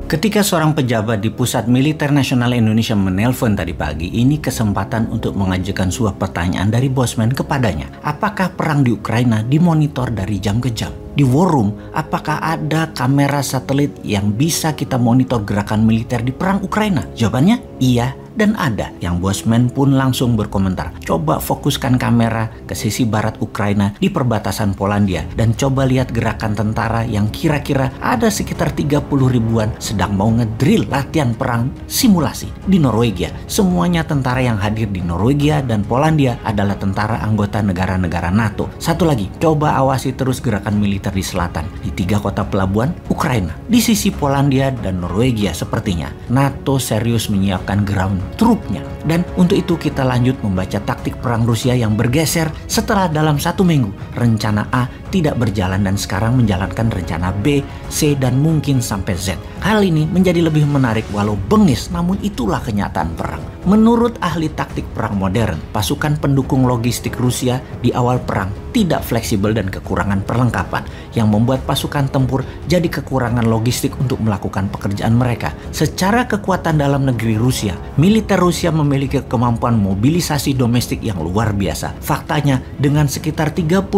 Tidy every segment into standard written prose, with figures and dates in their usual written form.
Ketika seorang pejabat di Pusat Militer Nasional Indonesia menelpon tadi pagi, ini kesempatan untuk mengajukan sebuah pertanyaan dari bosman kepadanya. Apakah perang di Ukraina dimonitor dari jam ke jam? Di War Room, apakah ada kamera satelit yang bisa kita monitor gerakan militer di perang Ukraina? Jawabannya, iya dan ada. Yang bosman pun langsung berkomentar. Coba fokuskan kamera ke sisi barat Ukraina di perbatasan Polandia dan coba lihat gerakan tentara yang kira-kira ada sekitar 30 ribuan sedang mau ngedrill latihan perang simulasi di Norwegia. Semuanya tentara yang hadir di Norwegia dan Polandia adalah tentara anggota negara-negara NATO. Satu lagi, coba awasi terus gerakan militer di selatan di 3 kota pelabuhan Ukraina. Di sisi Polandia dan Norwegia sepertinya NATO serius menyiapkan ground trupnya. Dan untuk itu kita lanjut membaca taktik perang Rusia yang bergeser setelah dalam 1 minggu rencana A tidak berjalan dan sekarang menjalankan rencana B, C, dan mungkin sampai Z. Hal ini menjadi lebih menarik walau bengis, namun itulah kenyataan perang. Menurut ahli taktik perang modern, pasukan pendukung logistik Rusia di awal perang tidak fleksibel dan kekurangan perlengkapan yang membuat pasukan tempur jadi kekurangan logistik untuk melakukan pekerjaan mereka. Secara kekuatan dalam negeri Rusia, militer Rusia memiliki kemampuan mobilisasi domestik yang luar biasa. Faktanya, dengan sekitar 30.000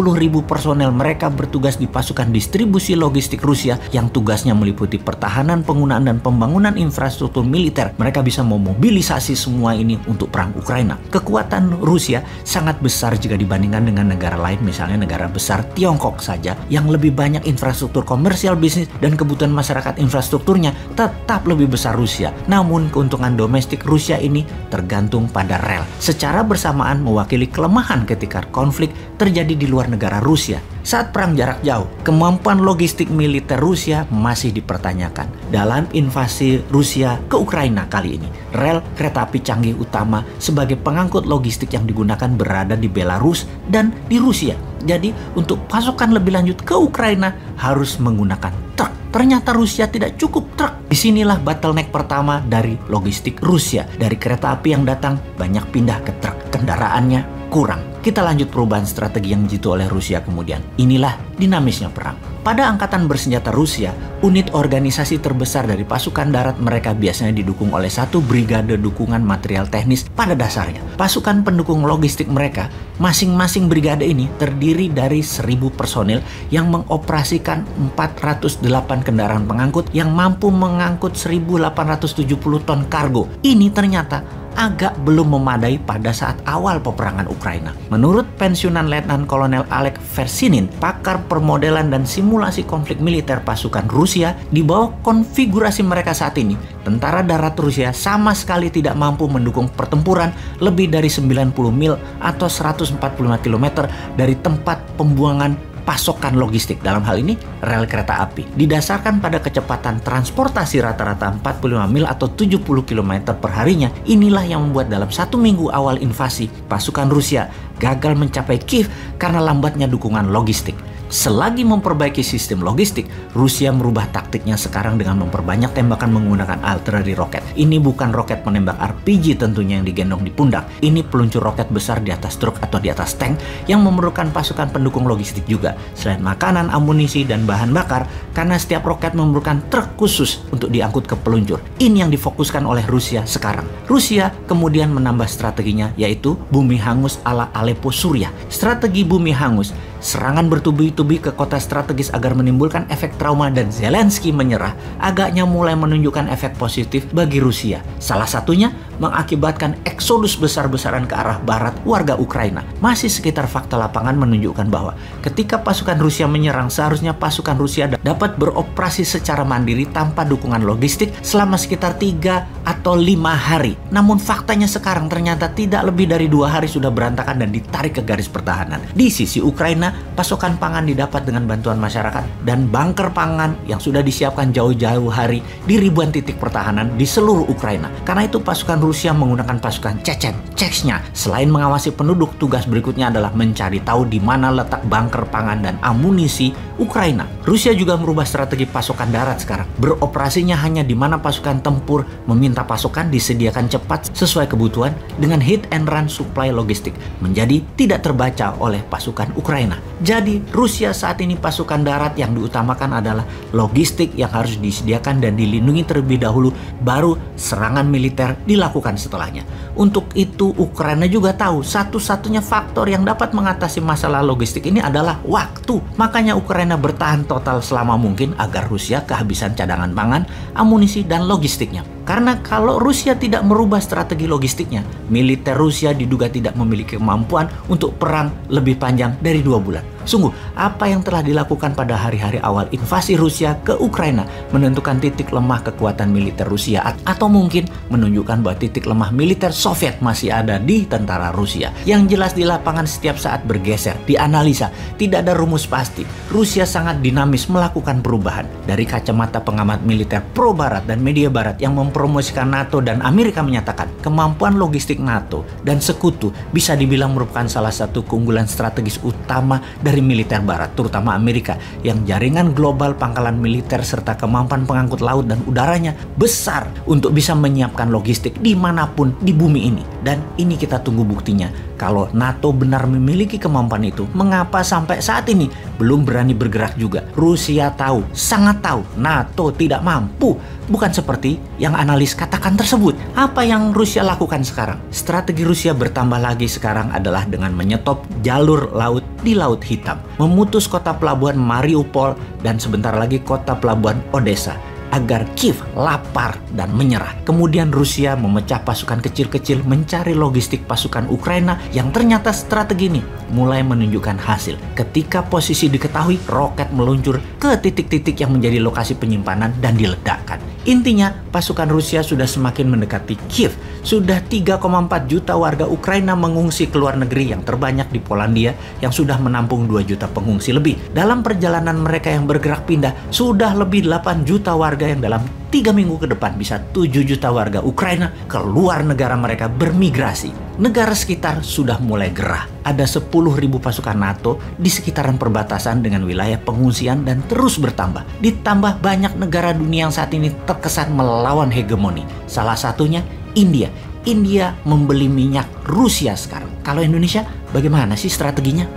personel mereka bertugas di pasukan distribusi logistik Rusia yang tugasnya meliputi pertahanan, penggunaan, dan pembangunan infrastruktur militer. Mereka bisa memobilisasi semua ini untuk perang Ukraina. Kekuatan Rusia sangat besar jika dibandingkan dengan negara lain, misalnya negara besar Tiongkok saja yang lebih banyak infrastruktur komersial, bisnis, dan kebutuhan masyarakat infrastrukturnya tetap lebih besar Rusia. Namun keuntungan domestik Rusia ini tergantung pada rel. Secara bersamaan mewakili kelemahan ketika konflik terjadi di luar negara Rusia. Saat perang jarak jauh, kemampuan logistik militer Rusia masih dipertanyakan. Dalam invasi Rusia ke Ukraina kali ini, rel kereta api canggih utama sebagai pengangkut logistik yang digunakan berada di Belarus dan di Rusia. Jadi, untuk pasokan lebih lanjut ke Ukraina harus menggunakan truk. Ternyata Rusia tidak cukup truk. Disinilah bottleneck pertama dari logistik Rusia. Dari kereta api yang datang, banyak pindah ke truk. Kendaraannya kurang. Kita lanjut perubahan strategi yang jitu oleh Rusia kemudian. Inilah dinamisnya perang. Pada angkatan bersenjata Rusia, unit organisasi terbesar dari pasukan darat mereka biasanya didukung oleh 1 brigade dukungan material teknis pada dasarnya. Pasukan pendukung logistik mereka, masing-masing brigade ini terdiri dari 1.000 personil yang mengoperasikan 408 kendaraan pengangkut yang mampu mengangkut 1.870 ton kargo. Ini ternyata agak belum memadai pada saat awal peperangan Ukraina. Menurut pensiunan Letnan Kolonel Alek Versinin, pakar permodelan dan simulasi konflik militer pasukan Rusia, di bawah konfigurasi mereka saat ini, tentara darat Rusia sama sekali tidak mampu mendukung pertempuran lebih dari 90 mil atau 145 km dari tempat pembuangan pasokan logistik, dalam hal ini rel kereta api. Didasarkan pada kecepatan transportasi rata-rata 45 mil atau 70 km per harinya, inilah yang membuat dalam 1 minggu awal invasi, pasukan Rusia gagal mencapai Kiev karena lambatnya dukungan logistik. Selagi memperbaiki sistem logistik, Rusia merubah taktiknya sekarang dengan memperbanyak tembakan menggunakan artileri roket. Ini bukan roket menembak RPG tentunya yang digendong di pundak. Ini peluncur roket besar di atas truk atau di atas tank yang memerlukan pasukan pendukung logistik juga. Selain makanan, amunisi, dan bahan bakar, karena setiap roket memerlukan truk khusus untuk diangkut ke peluncur. Ini yang difokuskan oleh Rusia sekarang. Rusia kemudian menambah strateginya, yaitu bumi hangus ala Aleppo, Suriah. Strategi bumi hangus, serangan bertubi-tubi ke kota strategis agar menimbulkan efek trauma dan Zelensky menyerah, agaknya mulai menunjukkan efek positif bagi Rusia. Salah satunya mengakibatkan eksodus besar-besaran ke arah barat warga Ukraina. Masih sekitar fakta lapangan menunjukkan bahwa ketika pasukan Rusia menyerang, seharusnya pasukan Rusia dapat beroperasi secara mandiri tanpa dukungan logistik selama sekitar 3 atau 5 hari. Namun faktanya sekarang ternyata tidak lebih dari 2 hari sudah berantakan dan ditarik ke garis pertahanan. Di sisi Ukraina, pasokan pangan didapat dengan bantuan masyarakat dan bunker pangan yang sudah disiapkan jauh-jauh hari di ribuan titik pertahanan di seluruh Ukraina. Karena itu pasukan Rusia menggunakan pasukan Chechen. ceknya. Selain mengawasi penduduk, tugas berikutnya adalah mencari tahu di mana letak bunker pangan dan amunisi Ukraina. Rusia juga merubah strategi pasokan darat sekarang. Beroperasinya hanya di mana pasukan tempur meminta pasokan disediakan cepat sesuai kebutuhan dengan hit and run supply logistik menjadi tidak terbaca oleh pasukan Ukraina. Jadi Rusia saat ini pasukan darat yang diutamakan adalah logistik yang harus disediakan dan dilindungi terlebih dahulu, baru serangan militer dilakukan setelahnya. Untuk itu Ukraina juga tahu satu-satunya faktor yang dapat mengatasi masalah logistik ini adalah waktu. Makanya Ukraina bertahan total selama mungkin agar Rusia kehabisan cadangan pangan, amunisi, dan logistiknya. Karena kalau Rusia tidak merubah strategi logistiknya, militer Rusia diduga tidak memiliki kemampuan untuk perang lebih panjang dari 2 bulan. Sungguh, apa yang telah dilakukan pada hari-hari awal invasi Rusia ke Ukraina menentukan titik lemah kekuatan militer Rusia, atau mungkin menunjukkan bahwa titik lemah militer Soviet masih ada di tentara Rusia. Yang jelas di lapangan setiap saat bergeser, dianalisa, tidak ada rumus pasti. Rusia sangat dinamis melakukan perubahan. Dari kacamata pengamat militer pro Barat dan media Barat yang mempromosikan NATO dan Amerika menyatakan kemampuan logistik NATO dan sekutu bisa dibilang merupakan salah satu keunggulan strategis utama dari militer Barat, terutama Amerika, yang jaringan global pangkalan militer serta kemampuan pengangkut laut dan udaranya besar untuk bisa menyiapkan logistik dimanapun di bumi ini. Dan ini kita tunggu buktinya. Kalau NATO benar memiliki kemampuan itu, mengapa sampai saat ini belum berani bergerak juga? Rusia tahu, sangat tahu, NATO tidak mampu. Bukan seperti yang analis katakan tersebut. Apa yang Rusia lakukan sekarang? Strategi Rusia bertambah lagi sekarang adalah dengan menyetop jalur laut di Laut Hitam, memutus kota pelabuhan Mariupol dan sebentar lagi kota pelabuhan Odessa, agar Kiev lapar dan menyerah. Kemudian Rusia memecah pasukan kecil-kecil mencari logistik pasukan Ukraina, yang ternyata strategi ini mulai menunjukkan hasil. Ketika posisi diketahui, roket meluncur ke titik-titik yang menjadi lokasi penyimpanan dan diledakkan. Intinya, pasukan Rusia sudah semakin mendekati Kiev. Sudah 3,4 juta warga Ukraina mengungsi ke luar negeri, yang terbanyak di Polandia yang sudah menampung 2 juta pengungsi lebih. Dalam perjalanan mereka yang bergerak pindah, sudah lebih 8 juta warga yang dalam 3 minggu ke depan bisa 7 juta warga Ukraina keluar negara mereka bermigrasi. Negara sekitar sudah mulai gerah. Ada 10.000 pasukan NATO di sekitaran perbatasan dengan wilayah pengungsian dan terus bertambah. Ditambah banyak negara dunia yang saat ini terkesan melawan hegemoni. Salah satunya India. India membeli minyak Rusia sekarang. Kalau Indonesia, bagaimana sih strateginya?